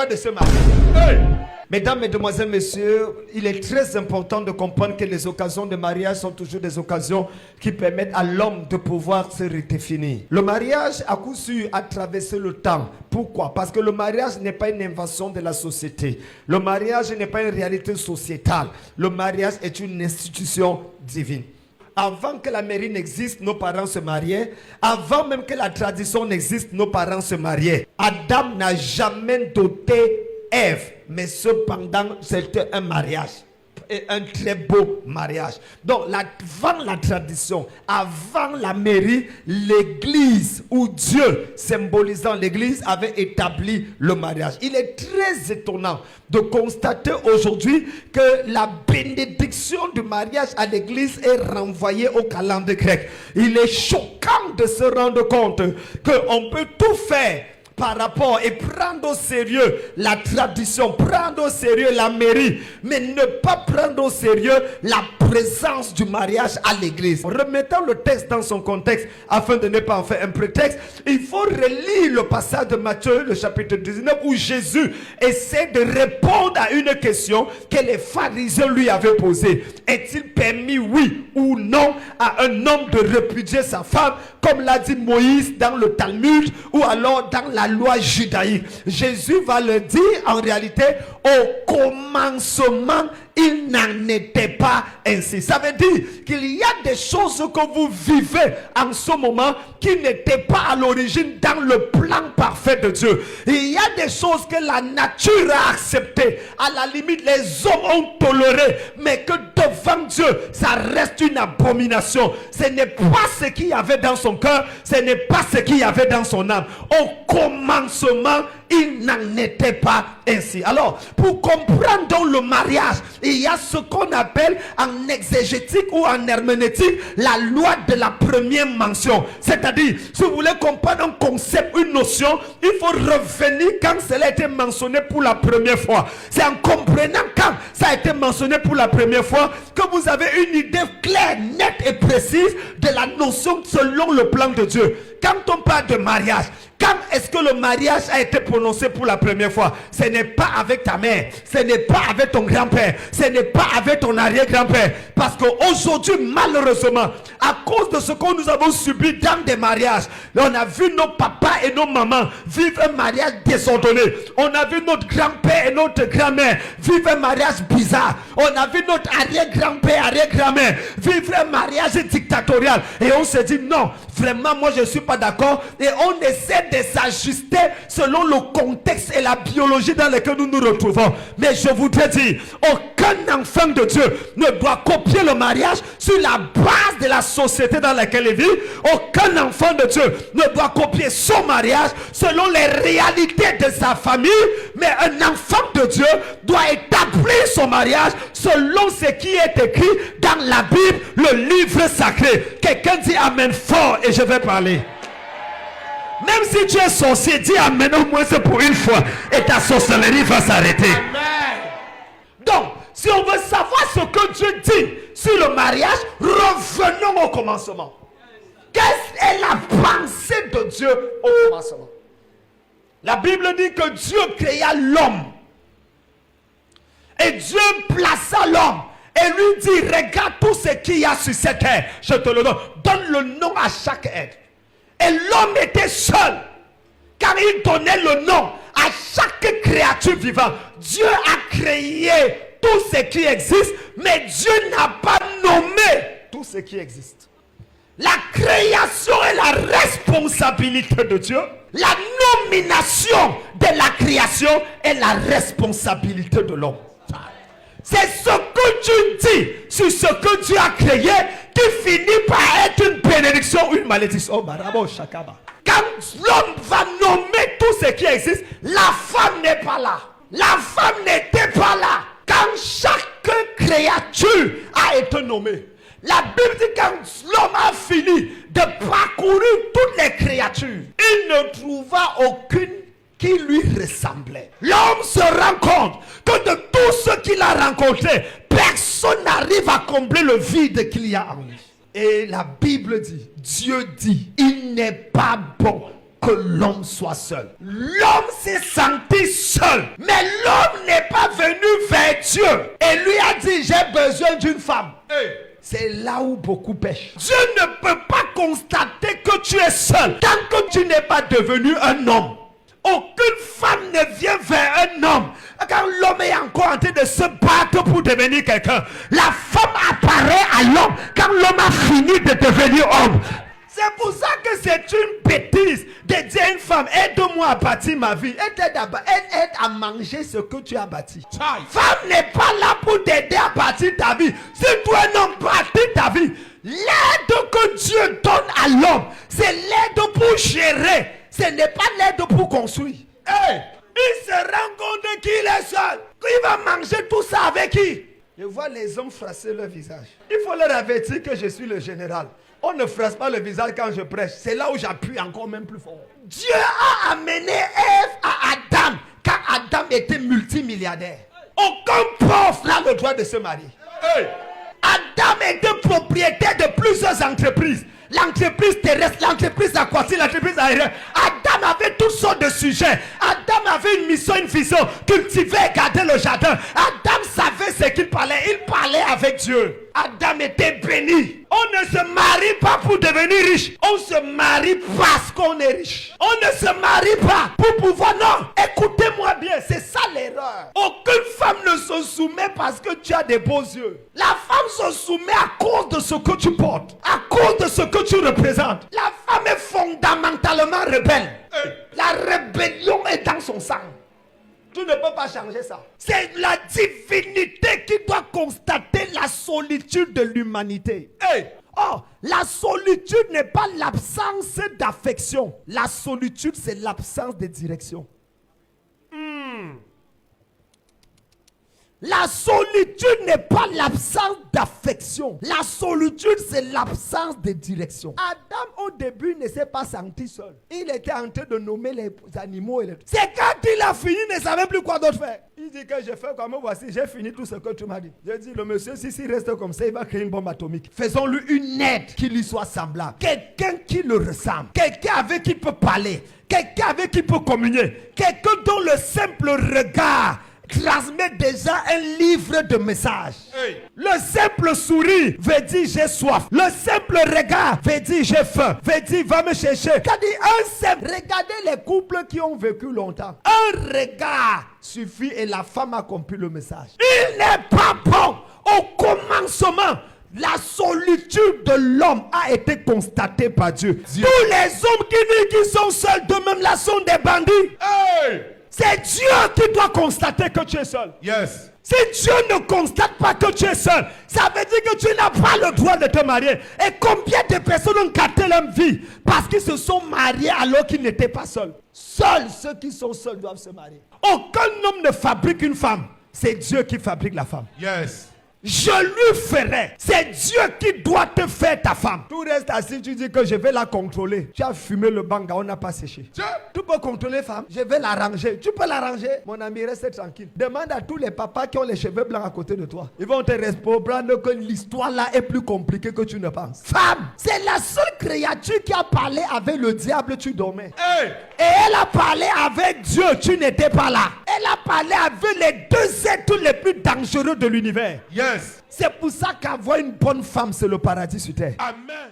droit de se marier. Hey! Mesdames, Mesdemoiselles, Messieurs, il est très important de comprendre que les occasions de mariage sont toujours des occasions qui permettent à l'homme de pouvoir se redéfinir. Le mariage, à coup sûr, a traversé le temps. Pourquoi? Parce que le mariage n'est pas une invention de la société. Le mariage n'est pas une réalité sociétale. Le mariage est une institution divine. Avant que la mairie n'existe, nos parents se mariaient. Avant même que la tradition n'existe, nos parents se mariaient. Adam n'a jamais doté Ève, mais cependant, c'était un mariage. Et un très beau mariage. Donc, avant la tradition, avant la mairie, l'église ou Dieu, symbolisant l'église, avait établi le mariage. Il est très étonnant de constater aujourd'hui que la bénédiction du mariage à l'église est renvoyée au calendrier grec. Il est choquant de se rendre compte qu'on peut tout faire par rapport et prendre au sérieux la tradition, prendre au sérieux la mairie, mais ne pas prendre au sérieux la présence du mariage à l'église. Remettons le texte dans son contexte afin de ne pas en faire un prétexte. Il faut relire le passage de Matthieu, le chapitre 19, où Jésus essaie de répondre à une question que les pharisiens lui avaient posée. Est-il permis, oui ou non, à un homme de répudier sa femme, comme l'a dit Moïse dans le Talmud, ou alors dans la loi judaïque? Jésus va le dire en réalité, au commencement, il n'en était pas ainsi. Ça veut dire qu'il y a des choses que vous vivez en ce moment qui n'étaient pas à l'origine dans le plan parfait de Dieu. Il y a des choses que la nature a acceptées. À la limite, les hommes ont toléré, mais que devant Dieu, ça reste une abomination. Ce n'est pas ce qu'il y avait dans son cœur, ce n'est pas ce qu'il y avait dans son âme. Au commencement, il n'en était pas ainsi. Alors, pour comprendre donc le mariage, il y a ce qu'on appelle en exégétique ou en herméneutique la loi de la première mention. C'est-à-dire, si vous voulez comprendre un concept, une notion, il faut revenir quand cela a été mentionné pour la première fois. C'est en comprenant quand ça a été mentionné pour la première fois que vous avez une idée claire, nette et précise de la notion selon le plan de Dieu. Quand on parle de mariage, quand est-ce que le mariage a été prononcé pour la première fois? Ce n'est pas avec ta mère, ce n'est pas avec ton grand-père, ce n'est pas avec ton arrière-grand-père. Parce qu'aujourd'hui, malheureusement, à cause de ce que nous avons subi dans des mariages, on a vu nos papas et nos mamans vivre un mariage désordonné. On a vu notre grand-père et notre grand-mère vivre un mariage bizarre. On a vu notre arrière-grand-père, arrière-grand-mère vivre un mariage dictatorial. Et on se dit non, vraiment, moi je ne suis pas d'accord. Et on essaie de s'ajuster selon le contexte et la biologie dans laquelle nous nous retrouvons. Mais je voudrais dire, aucun enfant de Dieu ne doit copier le mariage sur la base de la société dans laquelle il vit. Aucun enfant de Dieu ne doit copier son mariage selon les réalités de sa famille. Mais un enfant de Dieu doit établir son mariage selon ce qui est écrit dans la Bible, le livre sacré. Quelqu'un dit amen fort et je vais parler. Même si tu es sorcier, dis amen au moins c'est pour une fois et ta sorcellerie va s'arrêter. Donc, si on veut savoir ce que Dieu dit sur le mariage, revenons au commencement. Quelle est la pensée de Dieu au commencement? La Bible dit que Dieu créa l'homme. Et Dieu plaça l'homme. Et lui dit, regarde tout ce qu'il y a sur cette terre. Je te le donne. Donne le nom à chaque être. Et l'homme était seul, car il donnait le nom à chaque créature vivante. Dieu a créé tout ce qui existe, mais Dieu n'a pas nommé tout ce qui existe. La création est la responsabilité de Dieu. La nomination de la création est la responsabilité de l'homme. C'est ce que tu dis sur ce que Dieu a créé qui finit par être une bénédiction ou une malédiction. Quand l'homme va nommer tout ce qui existe, la femme n'est pas là. La femme n'était pas là. Quand chaque créature a été nommée. La Bible dit quand l'homme a fini de parcourir toutes les créatures, il ne trouva aucune qui lui ressemblait. L'homme se rend compte que de tout ce qu'il a rencontré, personne n'arrive à combler le vide qu'il y a en lui. Et la Bible dit, Dieu dit, il n'est pas bon que l'homme soit seul. L'homme s'est senti seul. Mais l'homme n'est pas venu vers Dieu et lui a dit, j'ai besoin d'une femme. C'est là où beaucoup pêchent. Dieu ne peut pas constater que tu es seul tant que tu n'es pas devenu un homme. Aucune femme ne vient vers un homme quand l'homme est encore en train de se battre pour devenir quelqu'un. La femme apparaît à l'homme quand l'homme a fini de devenir homme. C'est pour ça que c'est une bêtise de dire à une femme, aide-moi à bâtir ma vie. Aide à manger ce que tu as bâti. Femme n'est pas là pour t'aider à bâtir ta vie. Si toi un homme bâtir ta vie, l'aide que Dieu donne à l'homme, c'est l'aide pour gérer. Ce n'est pas l'aide pour construire. Il se rend compte qu'il est seul. Il va manger tout ça avec qui? Je vois les hommes froisser leur visage. Il faut leur avertir que je suis le général. On ne froisse pas le visage quand je prêche. C'est là où j'appuie encore même plus fort. Dieu a amené Ève à Adam quand Adam était multimilliardaire. Aucun pauvre n'a le droit de se marier. Adam était propriétaire de plusieurs entreprises. L'entreprise terrestre, l'entreprise aquatique, l'entreprise aérienne. Adam avait toutes sortes de sujets. Adam avait une mission, une vision. Cultiver et garder le jardin. Adam savait ce qu'il parlait. Il parlait avec Dieu. Adam était béni. On ne se marie pas pour devenir riche. On se marie parce qu'on est riche. On ne se marie pas pour pouvoir. Non, écoutez-moi bien, c'est ça l'erreur. Aucune femme ne se soumet parce que tu as des beaux yeux. La femme se soumet à cause de ce que tu portes. À cause de ce que tu représentes. La femme est fondamentalement rebelle. La rébellion est dans son sang. Tu ne peux pas changer ça. C'est la divinité qui doit constater la solitude de l'humanité. Oh, la solitude n'est pas l'absence d'affection. La solitude, c'est l'absence de direction. La solitude n'est pas l'absence d'affection. La solitude, c'est l'absence de direction. Adam, au début, ne s'est pas senti seul. Il était en train de nommer les animaux. C'est quand il a fini, il ne savait plus quoi d'autre faire. Il dit que j'ai fait comme voici, j'ai fini tout ce que tu m'as dit. J'ai dit, le monsieur, si il reste comme ça, il va créer une bombe atomique. Faisons-lui une aide qui lui soit semblable. Quelqu'un qui le ressemble. Quelqu'un avec qui il peut parler. Quelqu'un avec qui il peut communier. Quelqu'un dont le simple regard transmet déjà un livre de messages. Le simple sourire veut dire j'ai soif. Le simple regard veut dire j'ai faim. Veut dire va me chercher. Regardez les couples qui ont vécu longtemps. Un regard suffit et la femme a compris le message. Il n'est pas bon. Au commencement, la solitude de l'homme a été constatée par Dieu. Tous les hommes qui disent qu'ils sont seuls de même là sont des bandits. C'est Dieu qui doit constater que tu es seul. Yes. Si Dieu ne constate pas que tu es seul, ça veut dire que tu n'as pas le droit de te marier. Et combien de personnes ont gâté leur vie parce qu'ils se sont mariés alors qu'ils n'étaient pas seuls. Seuls ceux qui sont seuls doivent se marier. Aucun homme ne fabrique une femme. C'est Dieu qui fabrique la femme. Yes. Je lui ferai. C'est Dieu qui doit te faire ta femme. Tout reste assis, tu dis que je vais la contrôler. Tu as fumé le banga, on n'a pas séché. Tu peux contrôler femme. Je vais l'arranger. Tu peux l'arranger. Mon ami, reste tranquille. Demande à tous les papas qui ont les cheveux blancs à côté de toi. Ils vont te répondre que l'histoire là est plus compliquée que tu ne penses. Femme, c'est la seule créature qui a parlé avec le diable, tu dormais. Et elle a parlé avec Dieu, tu n'étais pas là. Elle a parlé avec les deux êtres les plus dangereux de l'univers. Yes. C'est pour ça qu'avoir une bonne femme, c'est le paradis sur terre. Amen.